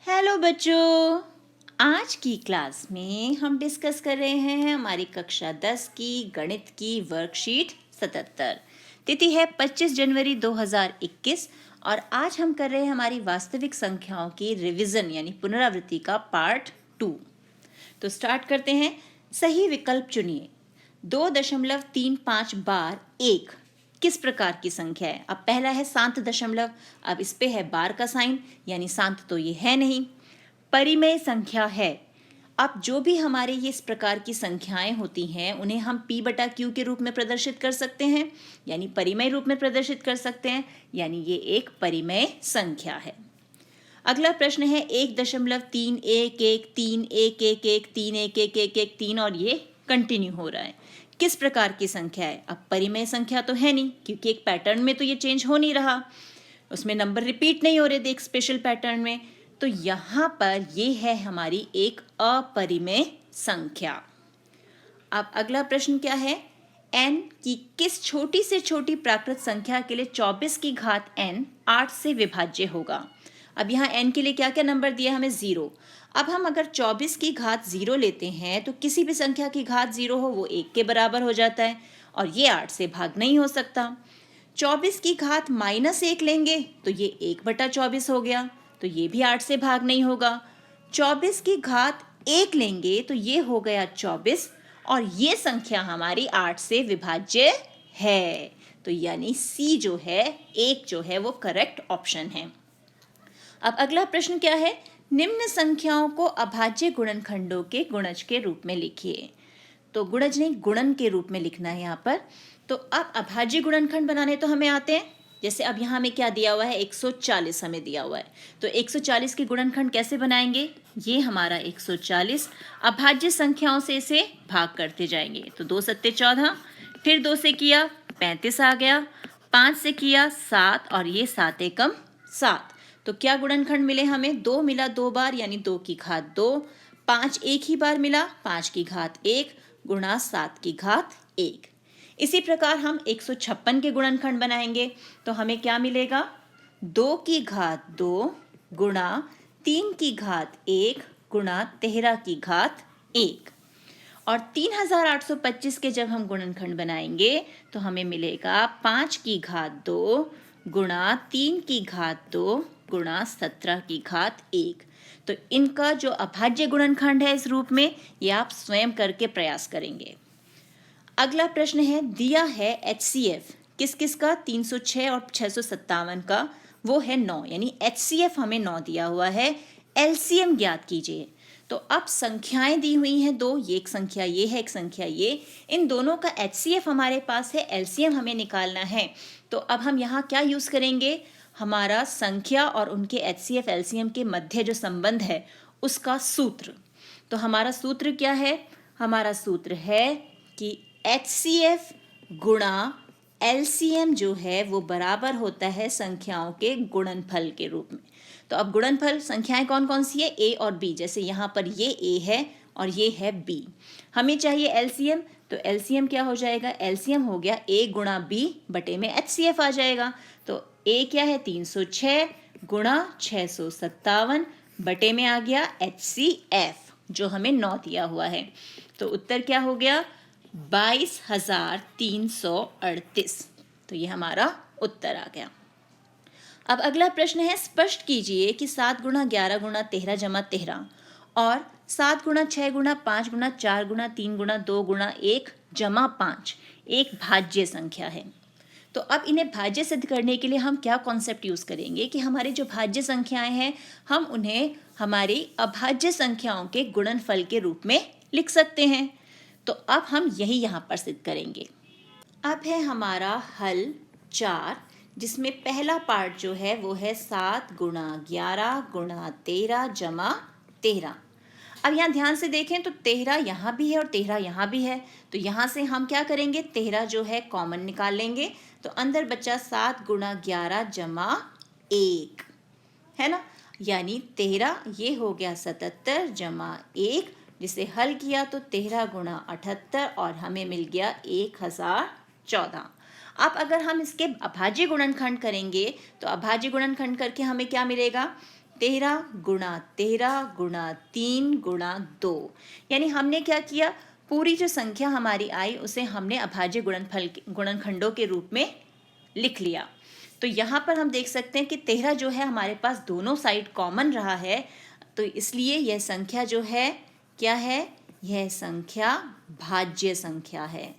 Hello बच्चों, आज की क्लास में हम डिस्कस कर रहे हैं हमारी कक्षा 10 की गणित की वर्कशीट 77। तिथि है 25 जनवरी 2021 और आज हम कर रहे हैं हमारी वास्तविक संख्याओं की रिवीजन यानी पुनरावृत्ति का पार्ट 2। तो स्टार्ट करते हैं। सही विकल्प चुनिए। 2.35 बार 1 किस प्रकार की संख्या है? अब पहला है शांत दशमलव, अब इस पे है बार का साइन यानी शांत तो ये है नहीं। परिमेय संख्या है। अब जो भी हमारे ये इस प्रकार की संख्याएं होती हैं उन्हें हम p/q के रूप में प्रदर्शित कर सकते हैं यानी परिमेय रूप में प्रदर्शित कर सकते हैं, यानी ये एक परिमेय संख्या है। अगला प्रश्न है 1.311311113 और ये कंटिन्यू हो रहा है। किस प्रकार की संख्या है? अब परिमेय संख्या तो है नहीं क्योंकि एक पैटर्न में तो ये चेंज हो नहीं रहा, उसमें नंबर रिपीट नहीं हो रहे थे एक स्पेशल पैटर्न में, तो यहाँ पर ये है हमारी एक अपरिमेय संख्या। अब अगला प्रश्न क्या है? n की किस छोटी से छोटी प्राकृत संख्या के लिए 24 की घात n 8 से विभाज्य होगा? अब यहाँ n के लिए क्या क्या नंबर दिया हमें? 0। अब हम अगर 24 की घात 0 लेते हैं तो किसी भी संख्या की घात 0 हो वो 1 के बराबर हो जाता है और ये 8 से भाग नहीं हो सकता। 24 की घात -1 लेंगे तो ये 1/24 हो गया, तो ये भी 8 से भाग नहीं होगा। 24 की घात 1 लेंगे तो ये हो गया 24 और ये संख्या हमारी 8 से विभाज्य है, तो यानी C जो है 1 जो है वो करेक्ट ऑप्शन है। अब अगला प्रश्न क्या है? निम्न संख्याओं को अभाज्य गुणनखंडों के गुणज के रूप में लिखिए। तो गुणज नहीं गुणन के रूप में लिखना है यहाँ पर। तो अब अभाज्य गुणनखंड बनाने तो हमें आते हैं, जैसे अब यहाँ हमें क्या दिया हुआ है? 140 हमें दिया हुआ है, तो 140 के गुणनखंड कैसे बनाएंगे? ये हमारा 140 अभाज्य संख्याओं से इसे भाग करते जाएंगे, तो 2 सत्ते 14, फिर 2 से किया 35 आ गया, 5 से किया 7 और ये 7 एकम 7, तो क्या गुणनखंड मिले हमें? 2 मिला 2 बार यानी 2 की घात 2, 5 एक ही बार मिला 5 की घात 1 गुणा 7 की घात 1। इसी प्रकार हम 156 के गुणनखंड बनाएंगे तो हमें क्या मिलेगा? 2 की घात 2 गुणा 3 की घात 1 गुणा 13 की घात 1। और 3825 के जब हम गुणनखंड बनाएंगे तो हमें मिलेगा 5 की घात 2 गुणा 3 की घात 2 गुणा 17 की घात 1। तो इनका जो अभाज्य गुणनखंड है इस रूप में, ये आप स्वयं करके प्रयास करेंगे। अगला प्रश्न है, दिया है HCF किस किस का? 306 और 657 का, वो है 9, यानी HCF हमें 9 दिया हुआ है। LCM ज्ञात कीजिए। तो अब संख्याएं दी हुई हैं दो, ये एक संख्या ये है, एक संख्या ये, इन दोनों का HCF हमारे पास है, LCM हमें निकालना है। तो अब हम यहाँ क्या यूज करेंगे? हमारा संख्या और उनके HCF LCM के मध्य जो संबंध है उसका सूत्र। तो हमारा सूत्र क्या है? हमारा सूत्र है कि HCF गुणा LCM जो है वो बराबर होता है संख्याओं के गुणनफल के रूप में। तो अब गुणनफल संख्याएं कौन कौन सी है? A और B, जैसे यहाँ पर ये A है और ये है B। हमें चाहिए LCM, तो LCM क्या हो जाएगा? LCM हो गया A गुणा B बटे में HCF आ जाएगा। तो A क्या है? 306 गुणा 657 बटे में आ गया HCF जो हमें 9 दिया हुआ है। तो उत्तर क्या हो गया? 22,338। तो ये हमारा उत्तर आ गया। अब अगला प्रश्न है, स्पष्ट कीजिए कि 7 गुणा 11 गुणा 13 जमा 13 और 7 गुणा 6 गुणा 5 गुणा 4 गुणा 3 गुणा 2 गुणा 1 जमा 5 एक भाज्य संख्या है। तो अब इन्हें भाज्य सिद्ध करने के लिए हम क्या कॉन्सेप्ट यूज करेंगे कि हमारी जो भाज्य संख्याएं हैं हम उन्हें हमारी अभाज्य संख्याओं के गुणनफल के रूप में लिख सकते हैं। तो अब हम यही यहाँ पर सिद्ध करेंगे। अब है हमारा हल 4, जिसमें पहला पार्ट जो है वो है 7 गुणा 11 गुणा 13 जमा 13। अब यहाँ ध्यान से देखें तो 13 यहाँ भी है और 13 यहाँ भी है, तो यहाँ से हम क्या करेंगे? 13 जो है कॉमन निकाल लेंगे, तो अंदर बचा 7 गुणा 11 जमा 1, है ना, यानी 13 ये हो गया 77 जमा 1, जिसे हल किया तो 13 गुणा 78 और हमें मिल गया 1014। अब अगर हम इसके अभाज्य गुणनखंड करेंगे तो अभाज्य गुणनखंड करके हमें क्या मिलेगा? 13 गुणा 13 गुणा 3 गुणा 2। यानी हमने क्या किया, पूरी जो संख्या हमारी आई उसे हमने अभाज्य गुणनखंडों के रूप में लिख लिया। तो यहाँ पर हम देख सकते हैं कि 13 जो है हमारे पास दोनों साइड कॉमन रहा है, तो इसलिए यह संख्या जो है क्या है, यह संख्या भाज्य संख्या है।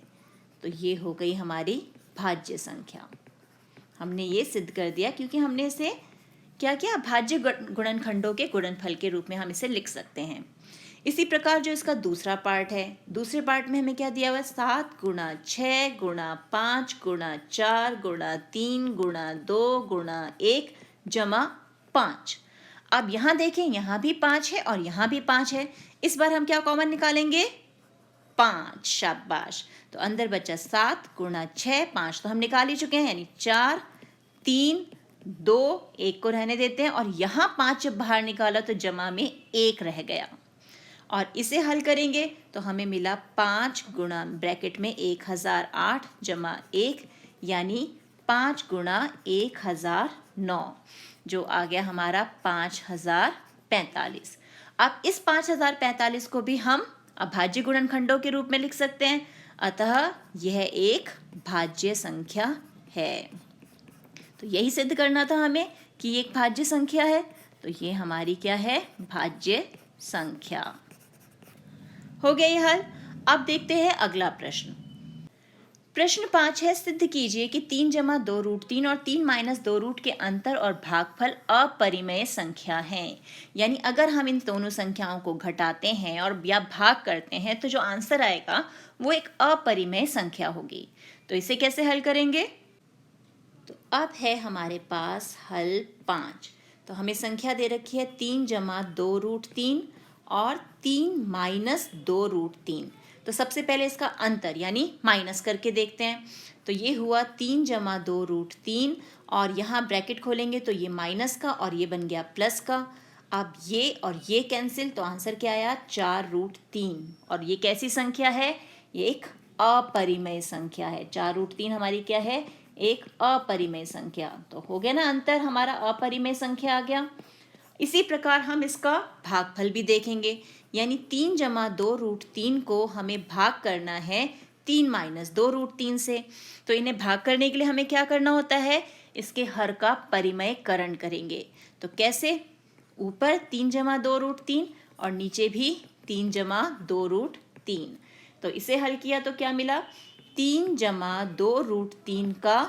तो ये हो गई हमारी भाज्य संख्या। हमने ये सिद्ध कर दिया क्योंकि हमने इसे क्या किया, भाज्य गुणनखंडों के गुणनफल के रूप में हम इसे लिख सकते हैं। इसी प्रकार जो इसका दूसरा पार्ट है, दूसरे पार्ट में हमें क्या दिया हुआ है, 7 गुणा 6 गुणा 5 गुणा 4 गुणा 3 गुणा 2 गुणा 1 जमा 5। अब यहाँ देखें, यहाँ भी 5 है और यहाँ भी 5 है। इस बार हम क्या कॉमन निकालेंगे, 5। शाबाश। तो अंदर बचा 7 गुणा 6, 5 तो हम निकाल ही चुके हैं, यानी 4 3 2, 1 को रहने देते हैं और यहाँ 5 जब बाहर निकाला तो जमा में 1 रह गया। और इसे हल करेंगे तो हमें मिला 5 गुणा ब्रैकेट में 1008 जमा 1, यानी 5 गुणा 1009, जो आ गया हमारा 5045। अब इस 5045 को भी हम अभाज्य गुणनखंडों के रूप में लिख सकते हैं, अतः यह एक भाज्य संख्या है। तो यही सिद्ध करना था हमें कि ये एक भाज्य संख्या है, तो ये हमारी क्या है, भाज्य संख्या। हो गया ये हल। अब देखते हैं अगला प्रश्न। प्रश्न 5 है, सिद्ध कीजिए कि 3 जमा 2 रूट 3 और 3 माइनस 2 रूट के अंतर और भागफल अपरिमेय संख्या हैं। यानी अगर हम इन दोनों संख्याओं को घटाते हैं और या भाग करते हैं तो जो आंसर आएगा वो एक अपरिमेय संख्या होगी। तो इसे कैसे हल करेंगे, तो अब है हमारे पास हल 5। तो हमें संख्या दे रखी है 3 जमा 2 रूट 3 और 3 माइनस 2 रूट 3। तो सबसे पहले इसका अंतर यानी माइनस करके देखते हैं। तो ये हुआ 3 जमा 2 रूट 3 और यहाँ ब्रैकेट खोलेंगे तो ये माइनस का और ये बन गया प्लस का। अब ये और ये कैंसिल, तो आंसर क्या आया, 4 रूट 3। और ये कैसी संख्या है, ये एक अपरिमेय संख्या है। 4 रूट 3 हमारी क्या है, एक अपरिमेय संख्या। तो हो गया ना अंतर, हमारा अपरिमेय संख्या आ गया। इसी प्रकार हम इसका भागफल भी देखेंगे, यानी 3 जमा 2 रूट 3 को हमें भाग करना है 3 माइनस 2 रूट 3 से। तो इन्हें भाग करने के लिए हमें क्या करना होता है, इसके हर का परिमेयकरण करेंगे। तो कैसे, ऊपर 3 जमा 2 रूट 3 और नीचे भी 3 जमा 2 रूट 3। तो इसे हल किया तो क्या मिला, 3 जमा 2 रूट 3 का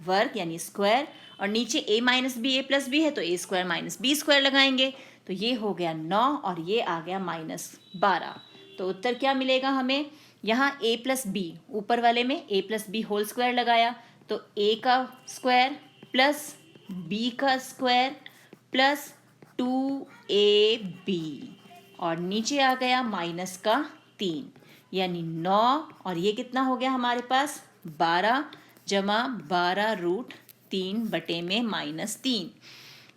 वर्ग यानी स्क्वायर, और नीचे a minus B A plus B है तो a square minus B square लगाएंगे, तो ये हो गया 9 और ये आ गया -12। तो उत्तर क्या मिलेगा हमें, यहाँ a प्लस बी, ऊपर वाले में a plus B whole square लगाया तो a का स्क्वायर प्लस b का स्क्वायर प्लस 2ab, और नीचे आ गया -3, यानी 9 और ये कितना हो गया हमारे पास, 12 जमा 12 रूट 3 बटे में -3।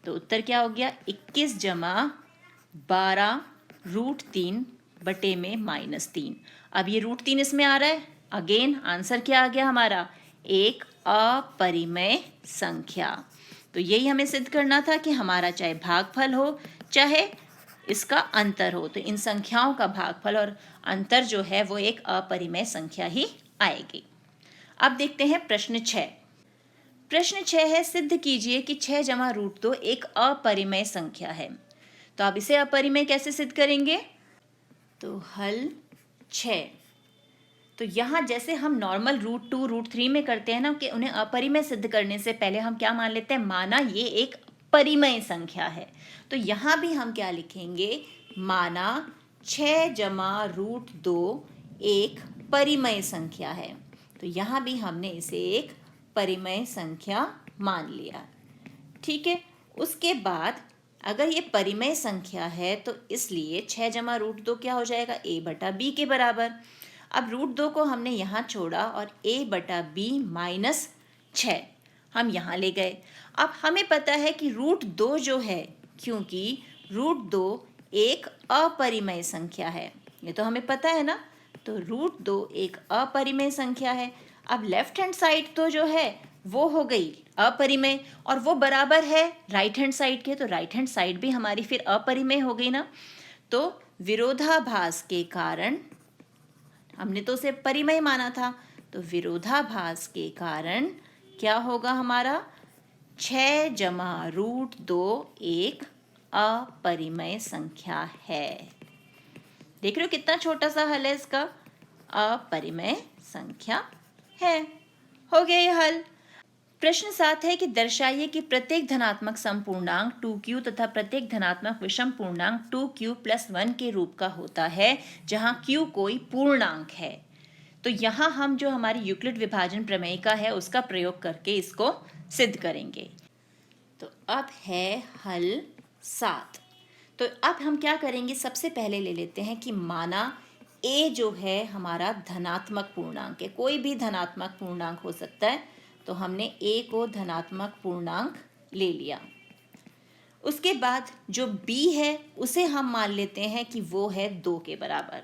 तो उत्तर क्या हो गया, 21 जमा 12 रूट 3 बटे में -3। अब ये रूट 3 इसमें आ रहा है, अगेन आंसर क्या आ गया हमारा, एक अपरिमेय संख्या। तो यही हमें सिद्ध करना था कि हमारा चाहे भागफल हो चाहे इसका अंतर हो, तो इन संख्याओं का भागफल और अंतर जो है वो एक अपरिमेय संख्या ही आएगी। अब देखते हैं प्रश्न 6। प्रश्न 6 है, सिद्ध कीजिए कि 6 जमा रूट 2 एक अपरिमेय संख्या है। तो अब इसे अपरिमेय कैसे सिद्ध करेंगे, तो हल 6। तो यहाँ जैसे हम नॉर्मल रूट 2 रूट 3 में करते हैं ना, कि उन्हें अपरिमेय सिद्ध करने से पहले हम क्या मान लेते हैं, माना ये एक परिमेय संख्या है। तो यहाँ भी हम क्या लिखेंगे, माना 6 जमा रूट 2 एक परिमेय संख्या है। तो यहाँ भी हमने इसे एक परिमेय संख्या मान लिया, ठीक है। उसके बाद अगर ये परिमेय संख्या है तो इसलिए 6 जमा रूट 2 क्या हो जाएगा, a बटा b के बराबर। अब रूट 2 को हमने यहाँ छोड़ा और a बटा b माइनस 6 हम यहाँ ले गए। अब हमें पता है कि रूट 2 जो है, क्योंकि रूट 2 एक अपरिमेय संख्या है, ये तो हमें पता है ना, तो रूट 2 एक अपरिमेय संख्या है। अब लेफ्ट हैंड साइड तो जो है वो हो गई अपरिमेय, और वो बराबर है राइट हैंड साइड के, तो राइट हैंड साइड भी हमारी फिर अपरिमेय हो गई ना। तो विरोधाभास के कारण, हमने तो उसे परिमेय माना था, तो विरोधाभास के कारण क्या होगा हमारा, 6 जमा √2 एक अपरिमेय संख्या है। देख रहे हो कितना छोटा सा हल है इसका, अपरिमेय संख्या है। हो गया ये हल। प्रश्न 7 है कि दर्शाइए कि प्रत्येक धनात्मक समपूर्णांक 2q तथा प्रत्येक धनात्मक विषम पूर्णांक 2q + 1 के रूप का होता है जहां q कोई पूर्णांक है। तो यहाँ हम जो हमारी यूक्लिड विभाजन प्रमेयिका है उसका प्रयोग करके इसको सिद्ध करेंगे। तो अब है हल 7। तो अब हम क्या करेंगे, सबसे पहले ले लेते हैं कि माना a जो है हमारा धनात्मक पूर्णांक है, कोई भी धनात्मक पूर्णांक हो सकता है, तो हमने a को धनात्मक पूर्णांक ले लिया। उसके बाद जो b है उसे हम मान लेते हैं कि वो है 2 के बराबर।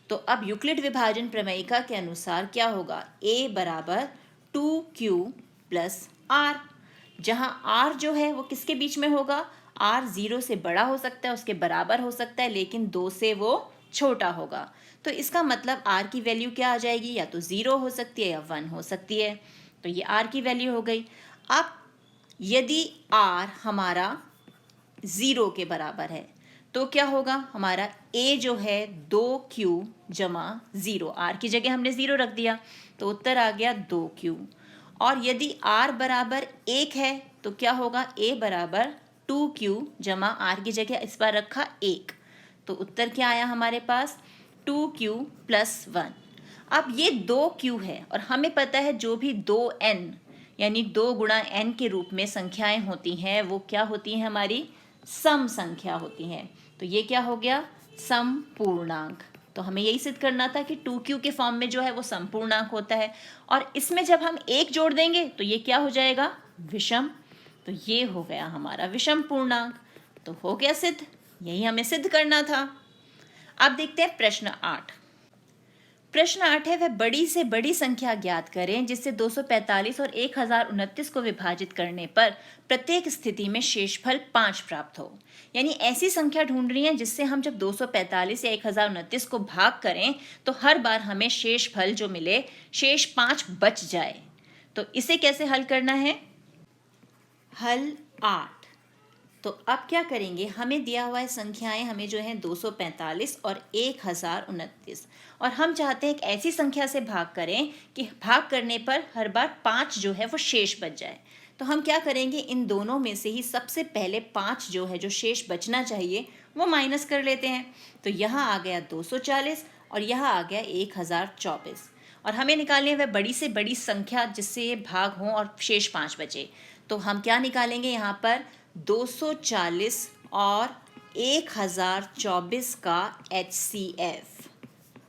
तो अब यूक्लिड विभाजन प्रमेयिका के अनुसार क्या होगा, a बराबर 2q + r, जहां r जो है वो किसके बीच में होगा, r 0 से बड़ा हो सकता है, उसके बराबर हो सकता है, लेकिन 2 से वो छोटा होगा। तो इसका मतलब r की वैल्यू क्या आ जाएगी, या तो 0 हो सकती है या 1 हो सकती है। तो ये r की वैल्यू हो गई। अब यदि r हमारा 0 के बराबर है तो क्या होगा, हमारा a जो है 2q जमा 0, r की जगह हमने 0 रख दिया, तो उत्तर आ गया 2q। और यदि r बराबर 1 है तो क्या होगा, a बराबर 2q जमा r की जगह इस बार रखा 1, तो उत्तर क्या आया हमारे पास, 2q + 1। अब ये 2q है और हमें पता है जो भी 2n यानी 2 गुणा n के रूप में संख्याएं होती हैं वो क्या होती हैं, हमारी सम संख्या होती हैं। तो ये क्या हो गया, समपूर्णांक। तो हमें यही सिद्ध करना था कि 2q के फॉर्म में जो है वो समपूर्णांक होता है, और इसमें जब हम 1 जोड़ देंगे तो ये क्या हो जाएगा, विषम। तो ये हो गया हमारा विषम पूर्णांक। तो हो गया सिद्ध, यही हमें सिद्ध करना था। अब देखते हैं प्रश्न 8। प्रश्न 8 है, वह बड़ी से बड़ी संख्या ज्ञात करें जिससे 245 और 1029 को विभाजित करने पर प्रत्येक स्थिति में शेषफल 5 प्राप्त हो। यानी ऐसी संख्या ढूंढनी है जिससे हम जब 245 या 1029 को भाग करें तो हर बार हमें शेषफल जो मिले, शेष 5 बच जाए। तो इसे कैसे हल करना है, हल 8। तो अब क्या करेंगे, हमें दिया हुआ है संख्याएं, हमें जो है 245 और 1029, और हम चाहते हैं एक ऐसी संख्या से भाग करें कि भाग करने पर हर बार 5 जो है वो शेष बच जाए। तो हम क्या करेंगे, इन दोनों में से ही सबसे पहले 5 जो है जो शेष बचना चाहिए वो माइनस कर लेते हैं। तो यहाँ आ गया 240 और यहाँ आ गया 1024, और हमें निकालनी है वह बड़ी से बड़ी संख्या जिससे ये भाग हो और शेष 5 बचे। तो हम क्या निकालेंगे, यहाँ पर 240 और 1024 का HCF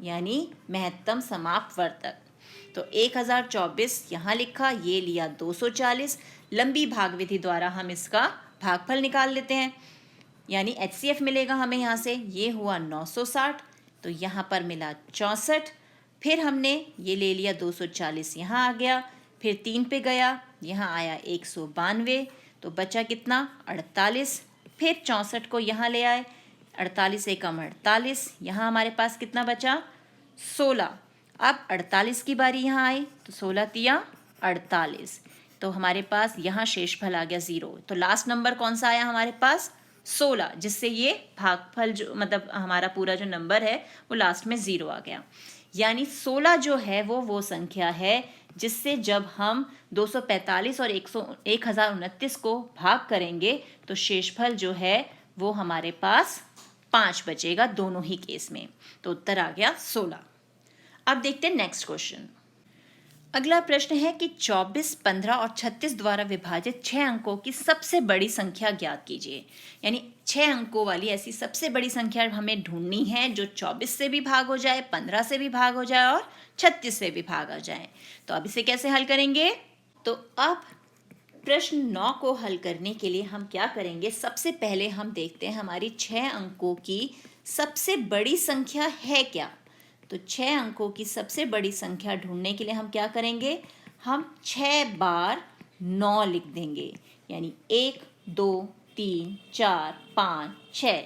यानी महत्तम समाप्त वर्तक। तो 1024 यहाँ लिखा, ये लिया 240, लंबी भाग विधि द्वारा हम इसका भागफल निकाल लेते हैं, यानी HCF मिलेगा हमें यहाँ से, ये हुआ 960, तो यहाँ पर मिला 64, फिर हमने ये ले लिया 240 यहाँ आ गया, फिर 3 पे गया, यहाँ आया 192, तो बचा कितना, 48, फिर 64 को यहाँ ले आए, 48 से कम 48, यहाँ हमारे पास कितना बचा, 16। अब 48 की बारी यहाँ आई तो 16 तिया 48, तो हमारे पास यहाँ शेषफल आ गया 0। तो लास्ट नंबर कौन सा आया हमारे पास, 16, जिससे ये भागफल जो मतलब हमारा पूरा जो नंबर है वो लास्ट में 0 आ गया। यानी 16 जो है वो संख्या है जिससे जब हम 245 और 1029 को भाग करेंगे तो शेषफल जो है वो हमारे पास 5 बचेगा दोनों ही केस में। तो उत्तर आ गया 16। अब देखते हैं नेक्स्ट क्वेश्चन। अगला प्रश्न है कि 24, 15 और 36 द्वारा विभाजित 6 अंकों की सबसे बड़ी संख्या ज्ञात कीजिए। यानी 6 अंकों वाली ऐसी सबसे बड़ी संख्या हमें ढूंढनी है जो 24 से भी भाग हो जाए, 15 से भी भाग हो जाए और 36 से भी भाग हो जाए। तो अब इसे कैसे हल करेंगे, तो अब प्रश्न 9 को हल करने के लिए हम क्या करेंगे, सबसे पहले हम देखते हैं हमारी 6 अंकों की सबसे बड़ी संख्या है क्या। तो 6 अंकों की सबसे बड़ी संख्या ढूंढने के लिए हम क्या करेंगे, हम 6 बार 9 लिख देंगे, यानी 1 2 3 4 5 6,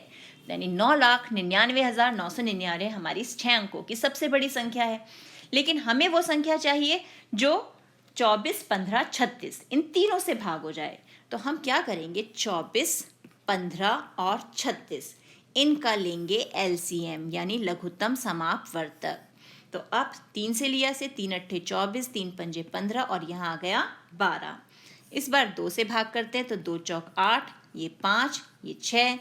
यानी 9,99,999 हमारी इस 6 अंकों की सबसे बड़ी संख्या है। लेकिन हमें वो संख्या चाहिए जो 24, 15, 36 इन तीनों से भाग हो जाए। तो हम क्या करेंगे, 24, 15 और 36 इनका लेंगे एलसीएम, यानी लघुत्तम समापवर्तक। तो अब 3 से लिया से 3 अट्ठे 24, 3 पंजे 15 और यहाँ आ गया 12। इस बार 2 से भाग करते हैं तो 2 चौक 8, ये 5, ये 6,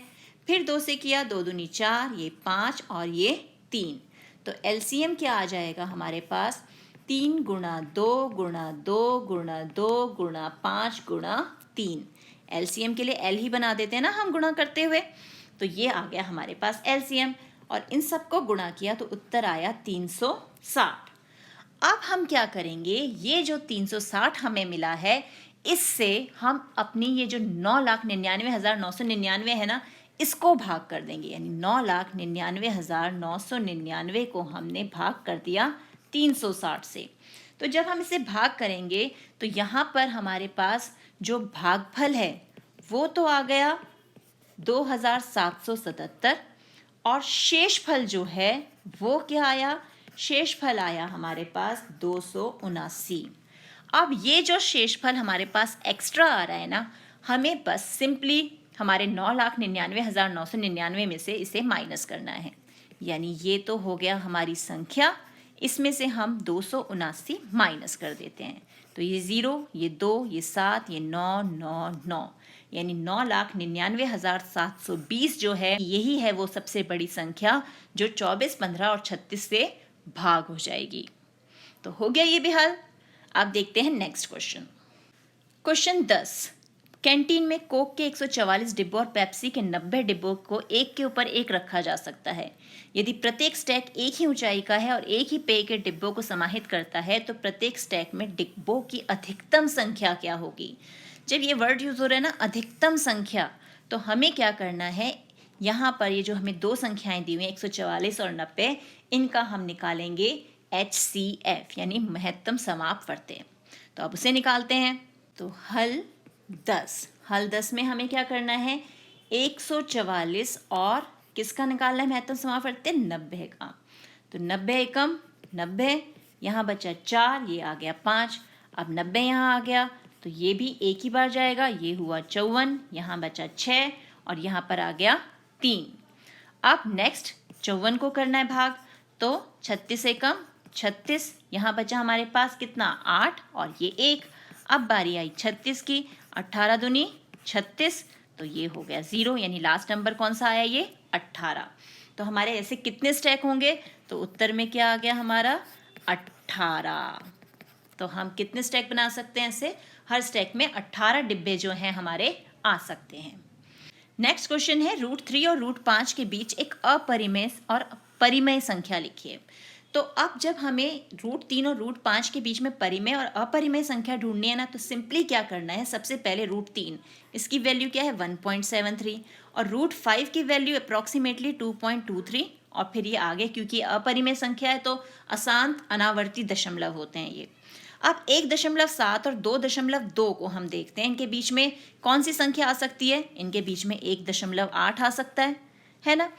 फिर 2 से किया 2 दूनी 4, ये 5 और ये 3। तो एलसीएम क्या आ जाएगा हमारे पास, 3 गुणा 2 गुणा 2 गुणा 2 गुणा 5 गुणा 3। एलसीएम के लिए एल ही बना देते हैं ना हम गुणा करते हुए। तो ये आ गया हमारे पास एलसीएम, और इन सबको गुणा किया तो उत्तर आया 360। अब हम क्या करेंगे, ये जो 360 हमें मिला है, इससे हम अपनी ये जो 9,99,999 है ना, इसको भाग कर देंगे, यानी 9,99,999 को हमने भाग कर दिया 360 से। तो जब हम इसे भाग करेंगे तो यहाँ पर हमारे पास जो भागफल है वो तो आ गया 2,777, और शेषफल जो है वो क्या आया, शेषफल आया हमारे पास 279। अब ये जो शेषफल हमारे पास एक्स्ट्रा आ रहा है ना, हमें बस सिंपली हमारे 9,99,999 में से इसे माइनस करना है, यानी ये तो हो गया हमारी संख्या, इसमें से हम 279 माइनस कर देते हैं। तो ये 0, ये 2, ये 7, ये 9, 9, 9, यानी 9,99,720 जो है, यही है वो सबसे बड़ी संख्या जो 24, 15 और 36 से भाग हो जाएगी। तो हो गया ये भी हल। अब देखते हैं नेक्स्ट क्वेश्चन। क्वेश्चन 10, कैंटीन में कोक के 144 डिब्बों और पेप्सी के 90 डिब्बों को एक के ऊपर एक रखा जा सकता है। यदि प्रत्येक स्टैक एक ही ऊंचाई का है और एक ही पेय के डिब्बों को समाहित करता है तो प्रत्येक स्टैक में डिब्बों की अधिकतम संख्या क्या होगी। जब ये वर्ड यूज हो रहा है ना, अधिकतम संख्या, तो हमें क्या करना है, यहाँ पर ये जो हमें दो संख्याएं दी हुई हैं 144 और 90, इनका हम निकालेंगे HCF, यानी महत्तम समापवर्तक। तो अब उसे निकालते हैं। तो हल 10 में हमें क्या करना है, 144 और किसका निकालना है महत्तम समापवर्तक, 90 का। तो 90 एकम 90, यहाँ बचा 4, ये आ गया 5, अब 90 यहाँ आ गया तो ये भी एक ही बार जाएगा, ये हुआ 54, यहाँ बचा 6 और यहाँ पर आ गया 3। अब नेक्स्ट 54 को करना है भाग, तो 36 एकम 36, यहाँ बचा हमारे पास कितना 8 और ये 1। अब बारी आई 36 की, 18 दूनी 36, तो ये हो गया 0, यानी लास्ट नंबर कौन सा आया, ये 18। तो हमारे ऐसे कितने स्टैक होंगे, तो उत्तर में क्या आ गया हमारा 18। तो हम कितने स्टैक बना सकते हैं ऐसे, हर स्टैक में 18 डिब्बे जो हैं हमारे आ सकते हैं। नेक्स्ट क्वेश्चन है, √3 और √5 के बीच एक अपरिमेय और परिमेय संख्या लिखिए। तो अब जब हमें √3 और √5 के बीच में परिमेय और अपरिमेय संख्या ढूंढनी है ना, तो सिंपली क्या करना है, सबसे पहले √3 इसकी वैल्यू क्या है 1.73 और √5 की वैल्यू अप्रॉक्सीमेटली 2.23, और फिर ये आगे क्योंकि अपरिमेय संख्या है तो अशांत अनावर्ती दशमलव होते हैं ये। अब 1.7 और 2.2 को हम देखते हैं, इनके बीच में कौन सी संख्या आ सकती है, इनके बीच में 1.8 आ सकता है ना।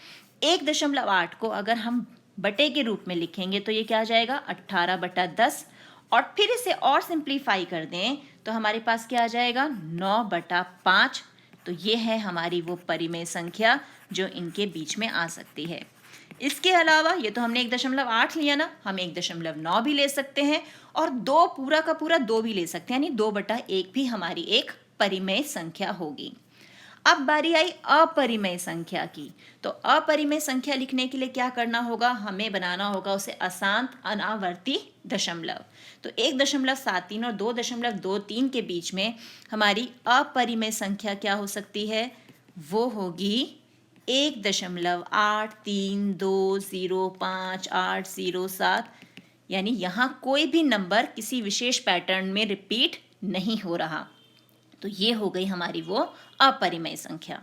1.8 को अगर हम बटे के रूप में लिखेंगे तो ये क्या आ जाएगा 18/10, और फिर इसे और सिंप्लीफाई कर दें तो हमारे पास क्या आ जाएगा 9/5। तो ये है हमारी वो परिमेय संख्या जो इनके बीच में आ सकती है। इसके अलावा ये तो हमने 1.8 लिया ना, हम 1.9 भी ले सकते हैं और 2 पूरा का पूरा 2 भी ले सकते हैं, यानी 2/1 भी हमारी एक परिमेय संख्या होगी। अब बारी आई अपरिमेय संख्या की। तो अपरिमेय संख्या लिखने के लिए क्या करना होगा, हमें बनाना होगा उसे अशांत अनावर्ती दशमलव। तो 1.73 और 2.23 के बीच में हमारी अपरिमेय संख्या क्या हो सकती है, वो होगी 1.83205807, यानी यहाँ कोई भी नंबर किसी विशेष पैटर्न में रिपीट नहीं हो रहा। तो ये हो गई हमारी वो अपरिमेय संख्या।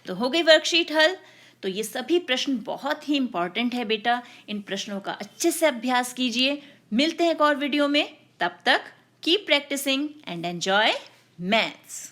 तो हो गई वर्कशीट हल। तो ये सभी प्रश्न बहुत ही इंपॉर्टेंट है बेटा, इन प्रश्नों का अच्छे से अभ्यास कीजिए। मिलते हैं एक और वीडियो में, तब तक Keep practicing and enjoy maths.